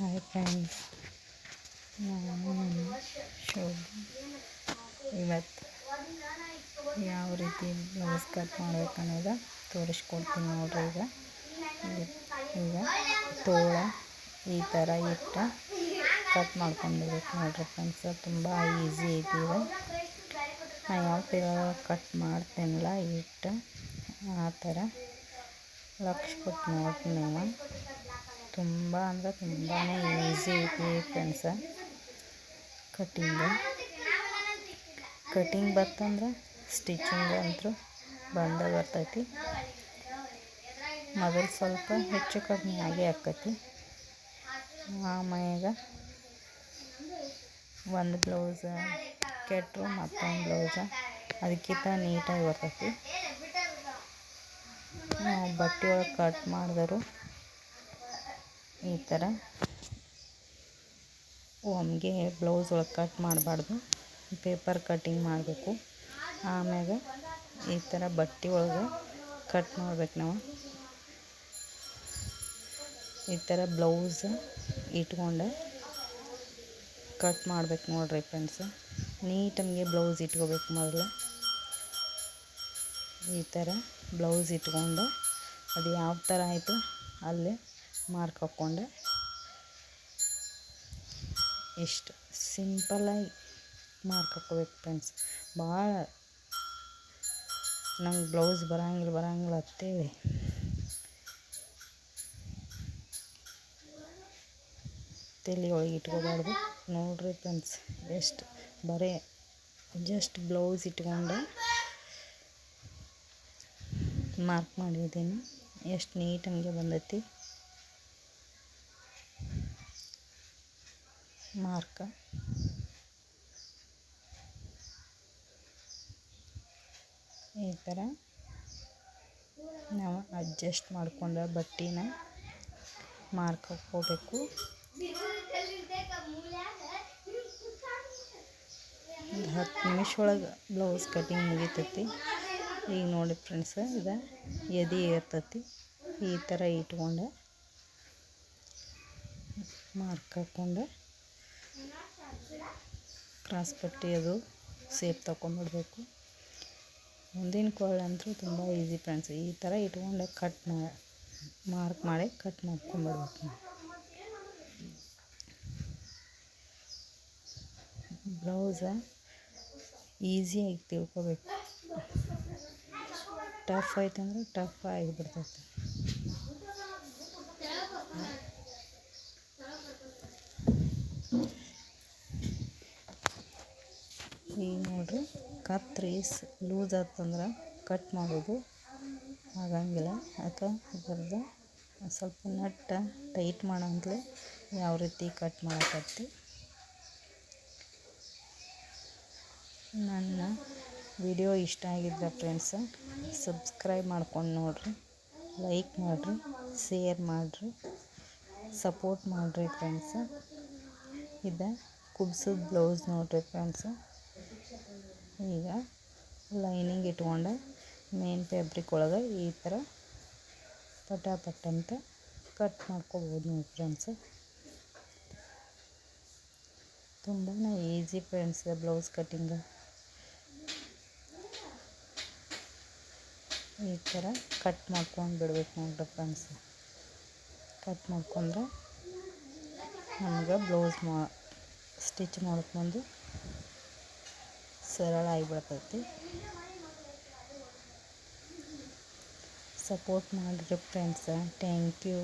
Hi friends, ನಾನು ನಿಮ್ಮ ಶೋಭ. ಇವತ್ತು ಯಾವ ರೀತಿ ಬ್ಲೌಸ್ ಕಟ್ ಮಾಡ್ಬೇಕು ಅನ್ನೋದು ತೋರಿಸ್ಕೊಡ್ತೀನಿ ನೋಡ್ರಿ. ಈಗ ತೋಳ ಈ ಥರ ಇಟ್ಟು ಕಟ್ ಮಾಡ್ಕೊಂಡಿರ್ಬೇಕು ನೋಡ್ರಿ ಫ್ರೆಂಡ್ಸ್. ತುಂಬ ಈಸಿ ಐತಿ. ನಾನು ಯಾವ ಥರ ಕಟ್ ಮಾಡ್ತೇನಲ್ಲ ಇಟ್ಟು ಆ ಥರ ಲಕ್ಷ ಕೊಟ್ಟು ನೋಡ್ರಿ ನೀವು. ತುಂಬ ಅಂದರೆ ತುಂಬಾ ಈಸಿ ಐತಿ ಫ್ರೆಂಡ್ಸ. ಕಟಿಂಗ್ ಬರ್ತಂದ್ರೆ ಸ್ಟಿಚಿಂಗ್ ಅಂತೂ ಬಂದೇ ಬರ್ತೈತಿ. ಮೊದಲು ಸ್ವಲ್ಪ ಹೆಚ್ಚು ಕಡಿಮೆ ಆಗೇ ಆಕೈತಿ. ಆಮ್ಯಾಗ ಒಂದು ಬ್ಲೌಸ್ ಕೆಟ್ಟರು ಮತ್ತೊಂದು ಬ್ಲೌಸ ಅದಕ್ಕಿಂತ ನೀಟಾಗಿ ಬರ್ತೈತಿ. ನಾವು ಬಟ್ಟೆ ಒಳಗೆ ಕಟ್ ಮಾಡಿದ್ರು ಈ ಥರ ಒಮ್ಗೆ ಬ್ಲೌಸ್ ಒಳಗೆ ಕಟ್ ಮಾಡಬಾರ್ದು, ಪೇಪರ್ ಕಟ್ಟಿಂಗ್ ಮಾಡಬೇಕು. ಆಮ್ಯಾಗ ಈ ಥರ ಬಟ್ಟೆ ಒಳಗೆ ಕಟ್ ಮಾಡ್ಬೇಕು. ನಾವು ಈ ಥರ ಬ್ಲೌಸ್ ಇಟ್ಕೊಂಡು ಕಟ್ ಮಾಡ್ಬೇಕು ನೋಡ್ರಿ ಫ್ರೆಂಡ್ಸ್. ನೀಟಾಗಿ ಬ್ಲೌಸ್ ಇಟ್ಕೋಬೇಕು. ಮೊದಲು ಈ ಥರ ಬ್ಲೌಸ್ ಇಟ್ಕೊಂಡು ಅದು ಯಾವ ಥರ ಆಯಿತು ಅಲ್ಲಿ ಮಾರ್ಕ್ ಹಾಕ್ಕೊಂಡು ಇಷ್ಟು ಸಿಂಪಲ್ಲಾಗಿ ಮಾರ್ಕ್ ಹಾಕ್ಕೋಬೇಕು ಫ್ರೆಂಡ್ಸ್. ಭಾಳ ನಂಗೆ ಬ್ಲೌಸ್ ಬರಂಗಿಲ್ಲ ಅಂತೇಳಿ ತಲೆ ಒಳಗೆ ಇಟ್ಕೋಬಾರ್ದು ನೋಡ್ರಿ ಫ್ರೆಂಡ್ಸ್. ಎಷ್ಟು ಬರೀ ಜಸ್ಟ್ ಬ್ಲೌಸ್ ಇಟ್ಕೊಂಡು ಮಾರ್ಕ್ ಮಾಡಿದ್ದೀನಿ. ಎಷ್ಟು ನೀಟಾಗಿ ಬಂದೈತಿ ಮಾರ್ಕ. ಈ ಥರ ನಾವು ಅಡ್ಜಸ್ಟ್ ಮಾಡ್ಕೊಂಡು ಬಟ್ಟೆನ ಮಾರ್ಕ್ ಹಾಕ್ಕೋಬೇಕು. ಒಂದು 10 ನಿಮಿಷ ಒಳಗೆ ಬ್ಲೌಸ್ ಕಟಿಂಗ್ ಮುಗಿತೈತಿ. ಈಗ ನೋಡಿ ಫ್ರೆಂಡ್ಸ್, ಇದು ಎದೆ ಇರ್ತೈತಿ. ಈ ಥರ ಇಟ್ಕೊಂಡು ಮಾರ್ಕ್ ಹಾಕ್ಕೊಂಡು ಕ್ರಾಸ್ ಪಟ್ಟಿ ಅದು ಸೇಪ್ ತಗೊಂಡ್ಬಿಡ್ಬೇಕು. ಮುಂದಿನ ಕೊಳ್ಳಂತೂ ತುಂಬ ಈಸಿ ಫ್ರೆಂಡ್ಸ್. ಈ ಥರ ಇಟ್ಕೊಂಡು ಮಾರ್ಕ್ ಮಾಡಿ ಕಟ್ ಮಾಡ್ಕೊಂಡ್ಬಿಡ್ಬೇಕು. ಬ್ಲೌಸ ಈಸಿಯಾಗಿ ತಿಳ್ಕೊಬೇಕು. ಟಫ್ ಆಯ್ತಂದ್ರೆ ಟಫ್ ಆಗಿಬಿಡ್ತೈತೆ. ಈಗ ನೋಡ್ರಿ, ಕತ್ರಿ ಲೂಸ್ ಆತಂದ್ರೆ ಕಟ್ ಮಾಡೋದು ಆಗಂಗಿಲ್ಲ. ಅದಕ್ಕೆ ಇದ್ರದ್ದು ಸ್ವಲ್ಪ ನಟ್ಟ ಟೈಟ್ ಮಾಡೋಂತಲೇ ಯಾವ ರೀತಿ ಕಟ್ ಮಾಡಕತ್ತಿ. ನನ್ನ ವಿಡಿಯೋ ಇಷ್ಟ ಆಗಿದ್ದ ಫ್ರೆಂಡ್ಸ ಸಬ್ಸ್ಕ್ರೈಬ್ ಮಾಡ್ಕೊಂಡು ನೋಡಿರಿ, ಲೈಕ್ ಮಾಡಿರಿ, ಶೇರ್ ಮಾಡಿರಿ, ಸಪೋರ್ಟ್ ಮಾಡಿರಿ ಫ್ರೆಂಡ್ಸ. ಇದು ಕುಬ್ಸದ ಬ್ಲೌಸ್ ನೋಡಿರಿ ಫ್ರೆಂಡ್ಸ. ಈಗ ಲೈನಿಂಗ್ ಇಟ್ಕೊಂಡು ಮೇನ್ ಫ್ಯಾಬ್ರಿಕ್ ಒಳಗೆ ಈ ಥರ ಪಟ ಅಂತ ಕಟ್ ಮಾಡ್ಕೋಬೋದು ನೋಡಿ ಫ್ರೆಂಡ್ಸ. ತುಂಬಾ ಈಸಿ ಫ್ರೆಂಡ್ಸ್ ಬ್ಲೌಸ್ ಕಟ್ಟಿಂಗ್. ಈ ಥರ ಕಟ್ ಮಾಡ್ಕೊಂಡು ಬಿಡ್ಬೇಕು ನೋಡ್ರಿ ಫ್ರೆಂಡ್ಸ್. ಕಟ್ ಮಾಡ್ಕೊಂಡ್ರೆ ನಮ್ಗೆ ಬ್ಲೌಸ್ ಸ್ಟಿಚ್ ಮಾಡೋಕೆ ಮುಂದೆ ಸರಳ ಆಗಿಬಿಡ್ತೈತಿ. ಸಪೋರ್ಟ್ ಮಾಡಿರಿ ಫ್ರೆಂಡ್ಸ. Thank you.